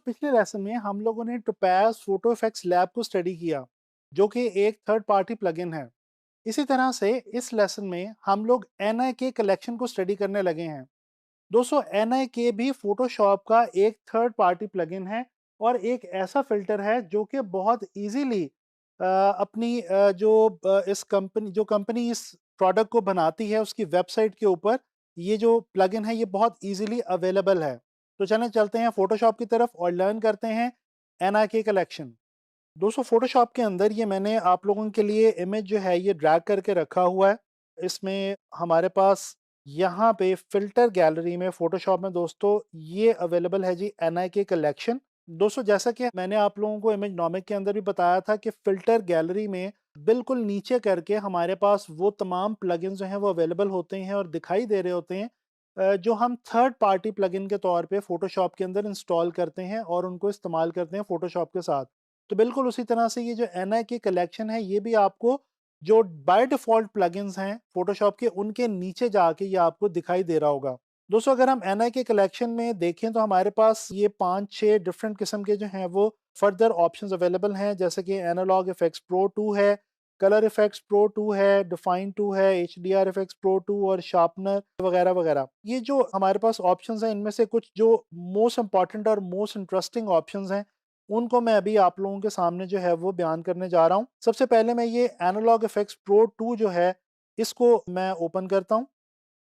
पिछले लेसन में हम लोगों ने टोपैज़ फोटो इफेक्ट्स लैब को स्टडी किया, जो कि एक थर्ड पार्टी प्लगइन है। इसी तरह से इस लेसन में हम लोग एनआईके कलेक्शन को स्टडी करने लगे हैं। दोस्तों, एनआईके भी फोटोशॉप का एक थर्ड पार्टी प्लगइन है और एक ऐसा फिल्टर है जो कि बहुत इजीली अपनी जो कंपनी इस प्रोडक्ट को बनाती है उसकी वेबसाइट के ऊपर ये जो प्लगइन है ये बहुत इजीली अवेलेबल है। तो चलें चलते हैं फोटोशॉप की तरफ और लर्न करते हैं एनआईके कलेक्शन। दोस्तों, फोटोशॉप के अंदर ये मैंने आप लोगों के लिए इमेज जो है ये ड्रैग करके रखा हुआ है। इसमें हमारे पास यहाँ पे फ़िल्टर गैलरी में फ़ोटोशॉप में दोस्तों ये अवेलेबल है जी एनआईके कलेक्शन। दोस्तों, जैसा कि मैंने आप लोगों को इमेज नॉमिक के अंदर भी बताया था कि फ़िल्टर गैलरी में बिल्कुल नीचे करके हमारे पास वो तमाम प्लगइन्स जो हैं वो अवेलेबल होते हैं और दिखाई दे रहे होते हैं जो हम थर्ड पार्टी प्लगइन के तौर पे फ़ोटोशॉप के अंदर इंस्टॉल करते हैं और उनको इस्तेमाल करते हैं फ़ोटोशॉप के साथ। तो बिल्कुल उसी तरह से ये जो एनआईके कलेक्शन है ये भी आपको जो बाय डिफ़ॉल्ट प्लगइन्स हैं फ़ोटोशॉप के उनके नीचे जाके ये आपको दिखाई दे रहा होगा। दोस्तों, अगर हम एनआईके कलेक्शन में देखें तो हमारे पास ये 5-6 डिफरेंट किस्म के जो हैं वो फर्दर ऑप्शंस अवेलेबल हैं, जैसे कि एनालॉग इफेक्ट्स प्रो 2 है, कलर इफेक्ट्स प्रो 2 है, डिफाइन 2 है, एचडीआर इफेक्ट्स प्रो 2 और शार्पनर वगैरह वगैरह। ये जो हमारे पास ऑप्शंस हैं इनमें से कुछ जो मोस्ट इंपॉर्टेंट और मोस्ट इंटरेस्टिंग ऑप्शंस हैं उनको मैं अभी आप लोगों के सामने जो है वो बयान करने जा रहा हूँ। सबसे पहले मैं ये एनालॉग इफेक्ट्स प्रो 2 जो है इसको मैं ओपन करता हूँ।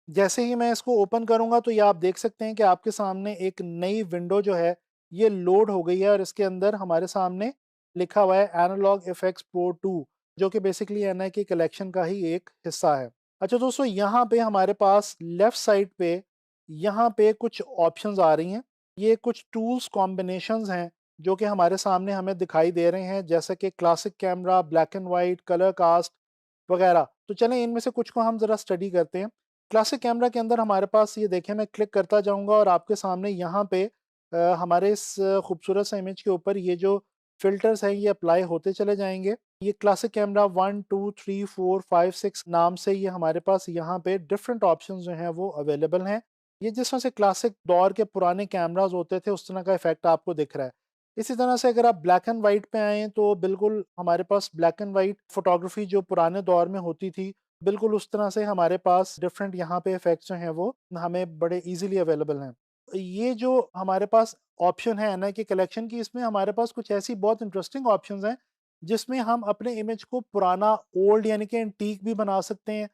जैसे ही मैं इसको ओपन करूँगा तो ये आप देख सकते हैं कि आपके सामने एक नई विंडो जो है ये लोड हो गई है और इसके अंदर हमारे सामने लिखा हुआ है एनालॉग इफेक्ट्स प्रो 2, जो कि बेसिकली एनआईके कलेक्शन का ही एक हिस्सा है। अच्छा दोस्तों, यहाँ पे हमारे पास लेफ्ट साइड पे यहाँ पे कुछ ऑप्शंस आ रही हैं। ये कुछ टूल्स कॉम्बिनेशंस हैं जो कि हमारे सामने हमें दिखाई दे रहे हैं, जैसे कि classic camera, black and white, colour cast वगैरह। तो चलें इनमें से कुछ को हम ज़रा स्टडी करते हैं। क्लासिक कैमरा के अंदर हमारे पास ये देखें, मैं क्लिक करता जाऊँगा और आपके सामने यहाँ पे हमारे इस खूबसूरत से इमेज के ऊपर ये जो फ़िल्टर्स हैं ये अप्लाई होते चले जाएँगे। ये क्लासिक कैमरा 1, 2, 3, 4, 5, 6 नाम से ये हमारे पास यहाँ पे डिफरेंट ऑप्शंस जो हैं वो अवेलेबल हैं। ये जिस तरह से क्लासिक दौर के पुराने कैमराज़ होते थे उस तरह का इफ़ेक्ट आपको दिख रहा है। इसी तरह से अगर आप ब्लैक एंड व्हाइट पे आएँ तो बिल्कुल हमारे पास ब्लैक एंड व्हाइट फ़ोटोग्राफ़ी जो पुराने दौर में होती थी, बिल्कुल उस तरह से हमारे पास डिफरेंट यहाँ पे इफ़ेक्ट्स जो हैं वो हमें बड़े ईज़िली अवेलेबल हैं। ये जो हमारे पास ऑप्शन है एनआईके कलेक्शन की, इसमें हमारे पास कुछ ऐसी बहुत इंटरेस्टिंग ऑप्शंस हैं, जिसमें हम अपने इमेज को पुराना ओल्ड यानी कि एंटीक भी बना सकते हैं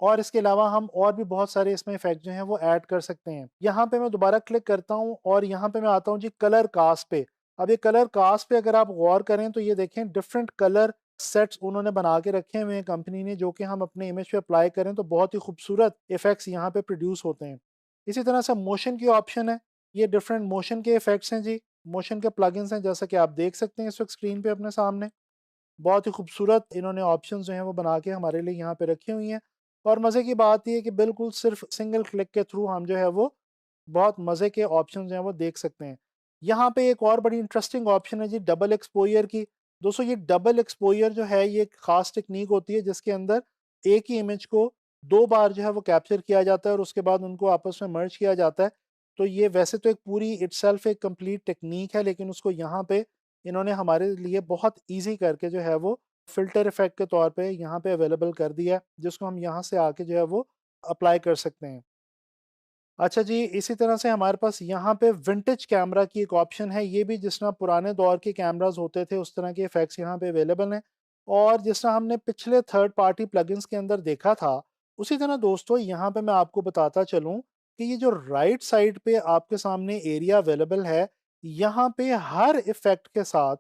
और इसके अलावा हम और भी बहुत सारे इसमें इफ़ेक्ट जो हैं वो ऐड कर सकते हैं। यहाँ पे मैं दोबारा क्लिक करता हूँ और यहाँ पे मैं आता हूँ जी कलर कास्ट पे। अब ये कलर कास्ट पे अगर आप गौर करें तो ये देखें डिफरेंट कलर सेट्स उन्होंने बना के रखे हुए हैं कंपनी ने, जो कि हम अपने इमेज पे अप्लाई करें तो बहुत ही खूबसूरत इफ़ेक्ट्स यहाँ पे प्रोड्यूस होते हैं। इसी तरह से मोशन की ऑप्शन है, ये डिफरेंट मोशन के इफ़ेक्ट्स हैं जी, मोशन के प्लगइन्स हैं, जैसा कि आप देख सकते हैं इस वक़्त स्क्रीन पे अपने सामने। बहुत ही खूबसूरत इन्होंने ऑप्शंस जो हैं वो बना के हमारे लिए यहाँ पे रखी हुई हैं और मज़े की बात ये है कि बिल्कुल सिर्फ सिंगल क्लिक के थ्रू हम जो है वो बहुत मज़े के ऑप्शंस जो हैं वो देख सकते हैं। यहाँ पे एक और बड़ी इंटरेस्टिंग ऑप्शन है जी डबल एक्सपोज़र की। दोस्तों, ये डबल एक्सपोज़र जो है ये एक ख़ास टेक्नीक होती है जिसके अंदर एक ही इमेज को 2 बार जो है वो कैप्चर किया जाता है और उसके बाद उनको आपस में मर्ज किया जाता है। तो ये वैसे तो एक पूरी इटसेल्फ एक कंप्लीट टेक्नीक है, लेकिन उसको यहाँ पे इन्होंने हमारे लिए बहुत ईज़ी करके जो है वो फ़िल्टर इफ़ेक्ट के तौर पे यहाँ पे अवेलेबल कर दिया है, जिसको हम यहाँ से आके जो है वो अप्लाई कर सकते हैं। अच्छा जी, इसी तरह से हमारे पास यहाँ पे विंटेज कैमरा की एक ऑप्शन है, ये भी जिस तरह पुराने दौर के कैमराज़ होते थे उस तरह के इफ़ेक्ट्स यहाँ पे अवेलेबल हैं और जिस तरह हमने पिछले थर्ड पार्टी प्लगइन्स के अंदर देखा था, उसी तरह दोस्तों यहाँ पे मैं आपको बताता चलूँ कि ये जो राइट साइड पे आपके सामने एरिया अवेलेबल है, यहाँ पे हर इफ़ेक्ट के साथ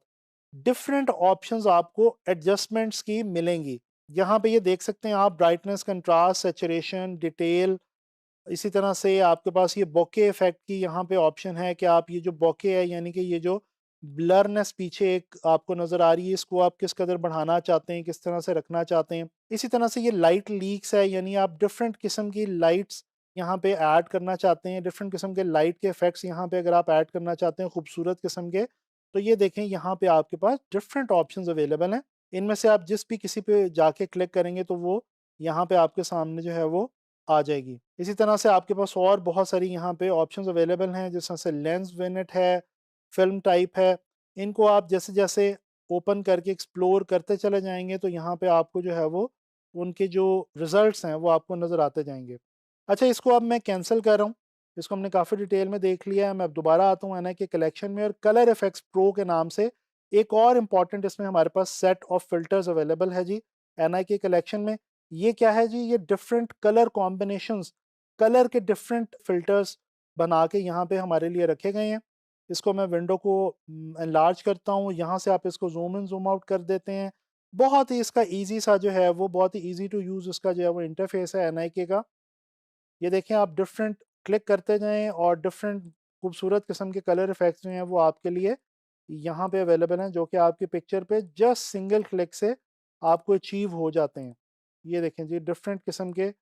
डिफरेंट ऑप्शंस आपको एडजस्टमेंट्स की मिलेंगी। यहाँ पे ये देख सकते हैं आप ब्राइटनेस, कंट्रास्ट, सैचुरेशन, डिटेल। इसी तरह से आपके पास ये बोके इफ़ेक्ट की यहाँ पे ऑप्शन है कि आप ये जो बोके है यानी कि ये जो ब्लरनेस पीछे एक आपको नज़र आ रही है, इसको आप किस कदर बढ़ाना चाहते हैं, किस तरह से रखना चाहते हैं। इसी तरह से ये लाइट लीक्स है, यानी आप डिफरेंट किस्म की लाइट्स यहाँ पे ऐड करना चाहते हैं, डिफरेंट किस्म के लाइट के इफ़ेक्ट्स यहाँ पे अगर आप ऐड करना चाहते हैं खूबसूरत किस्म के, तो ये देखें यहाँ पे आपके पास डिफरेंट ऑप्शंस अवेलेबल हैं। इनमें से आप जिस भी किसी पे जाके क्लिक करेंगे तो वो यहाँ पे आपके सामने जो है वो आ जाएगी। इसी तरह से आपके पास और बहुत सारी यहाँ पे ऑप्शंस अवेलेबल हैं, जिस तरह से लेंस विनेट है, फिल्म टाइप है, इनको आप जैसे जैसे ओपन करके एक्सप्लोर करते चले जाएंगे तो यहाँ पे आपको जो है वो उनके जो रिजल्ट्स हैं वो आपको नज़र आते जाएंगे। अच्छा, इसको अब मैं कैंसिल कर रहा हूँ। इसको हमने काफ़ी डिटेल में देख लिया है। मैं अब दोबारा आता हूँ एनआई के कलेक्शन में, और कलर इफेक्ट्स प्रो के नाम से एक और इम्पॉर्टेंट इसमें हमारे पास सेट ऑफ फिल्टर्स अवेलेबल है जी एनआई के कलेक्शन में। ये क्या है जी? ये डिफरेंट कलर कॉम्बिनेशंस, कलर के डिफरेंट फिल्टर्स बना के यहाँ पे हमारे लिए रखे गए हैं। इसको मैं विंडो को एनलार्ज करता हूँ, यहाँ से आप इसको जूम इन जूम आउट कर देते हैं। बहुत ही इसका ईजी सा जो है वो, बहुत ही ईजी टू यूज़ इसका जो है वो इंटरफेस है एनआईके का। ये देखें, आप डिफरेंट क्लिक करते जाएँ और डिफरेंट खूबसूरत किस्म के कलर इफेक्ट्स जो हैं वो आपके लिए यहाँ पे अवेलेबल हैं, जो कि आपकी पिक्चर पे जस्ट सिंगल क्लिक से आपको अचीव हो जाते हैं। ये देखें जी, डिफरेंट किस्म के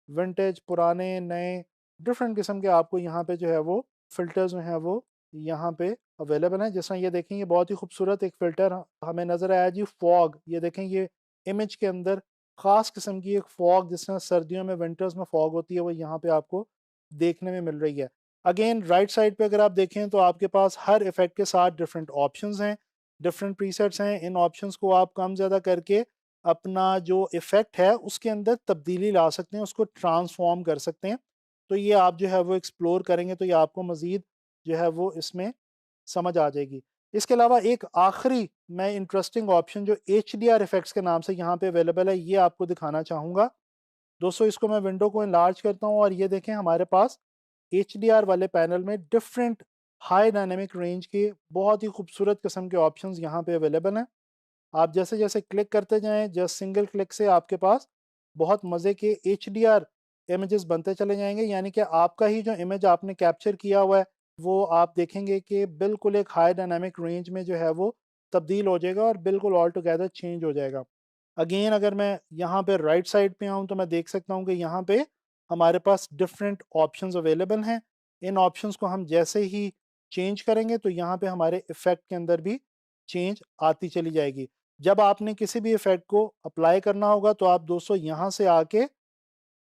विंटेज, पुराने, नए, डिफरेंट किस्म के आपको यहाँ पे जो है वो फ़िल्टर्स जो हैं वो यहाँ पे अवेलेबल हैं। जिस तरह ये देखें, ये बहुत ही खूबसूरत एक फ़िल्टर हमें नज़र आया जी, फॉग। ये देखें, ये इमेज के अंदर ख़ास किस्म की एक फॉग, जिस तरह सर्दियों में, विंटर्स में फॉग होती है, वो यहाँ पे आपको देखने में मिल रही है। अगेन राइट साइड पे अगर आप देखें तो आपके पास हर इफ़ेक्ट के साथ डिफरेंट ऑप्शंस हैं, डिफरेंट प्रीसेट्स हैं। इन ऑप्शंस को आप कम ज़्यादा करके अपना जो इफ़ेक्ट है उसके अंदर तब्दीली ला सकते हैं, उसको ट्रांसफ़ॉर्म कर सकते हैं। तो ये आप जो है वो एक्सप्लोर करेंगे तो ये आपको मज़ीद जो है वो इसमें समझ आ जाएगी। इसके अलावा एक आखिरी मैं इंटरेस्टिंग ऑप्शन जो एचडीआर इफ़ेक्ट्स के नाम से यहाँ पे अवेलेबल है, ये आपको दिखाना चाहूँगा। दोस्तों, इसको मैं विंडो को एनलार्ज करता हूँ और ये देखें, हमारे पास एचडीआर वाले पैनल में डिफरेंट हाई डायनामिक रेंज के बहुत ही खूबसूरत किस्म के ऑप्शंस यहाँ पे अवेलेबल हैं। आप जैसे-जैसे क्लिक करते जाएँ, जस्ट सिंगल क्लिक से आपके पास बहुत मज़े के एचडीआर इमेजेस बनते चले जाएँगे। यानी कि आपका ही जो इमेज आपने कैप्चर किया हुआ है, वो आप देखेंगे कि बिल्कुल एक हाई डायनामिक रेंज में जो है वो तब्दील हो जाएगा और बिल्कुल ऑल टुगेदर चेंज हो जाएगा। अगेन अगर मैं यहाँ पे राइट साइड पे आऊँ तो मैं देख सकता हूँ कि यहाँ पे हमारे पास डिफरेंट ऑप्शंस अवेलेबल हैं। इन ऑप्शंस को हम जैसे ही चेंज करेंगे तो यहाँ पे हमारे इफ़ेक्ट के अंदर भी चेंज आती चली जाएगी। जब आपने किसी भी इफ़ेक्ट को अप्लाई करना होगा तो आप दोस्तों यहाँ से आके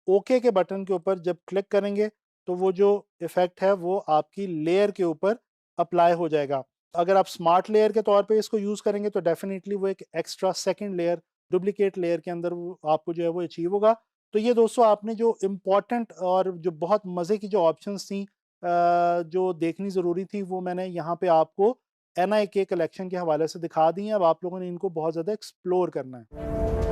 ओके के बटन के ऊपर जब क्लिक करेंगे तो वो जो इफ़ेक्ट है वो आपकी लेयर के ऊपर अप्लाई हो जाएगा। अगर आप स्मार्ट लेयर के तौर पे इसको यूज़ करेंगे तो डेफ़िनिटली वो एक extra second layer, duplicate layer के अंदर वो आपको जो है वो अचीव होगा। तो ये दोस्तों, आपने जो इम्पोर्टेंट और जो बहुत मज़े की जो ऑप्शंस थी जो देखनी ज़रूरी थी, वो मैंने यहाँ पे आपको एनआईके कलेक्शन के हवाले से दिखा दी हैं। अब आप लोगों ने इनको बहुत ज़्यादा एक्सप्लोर करना है।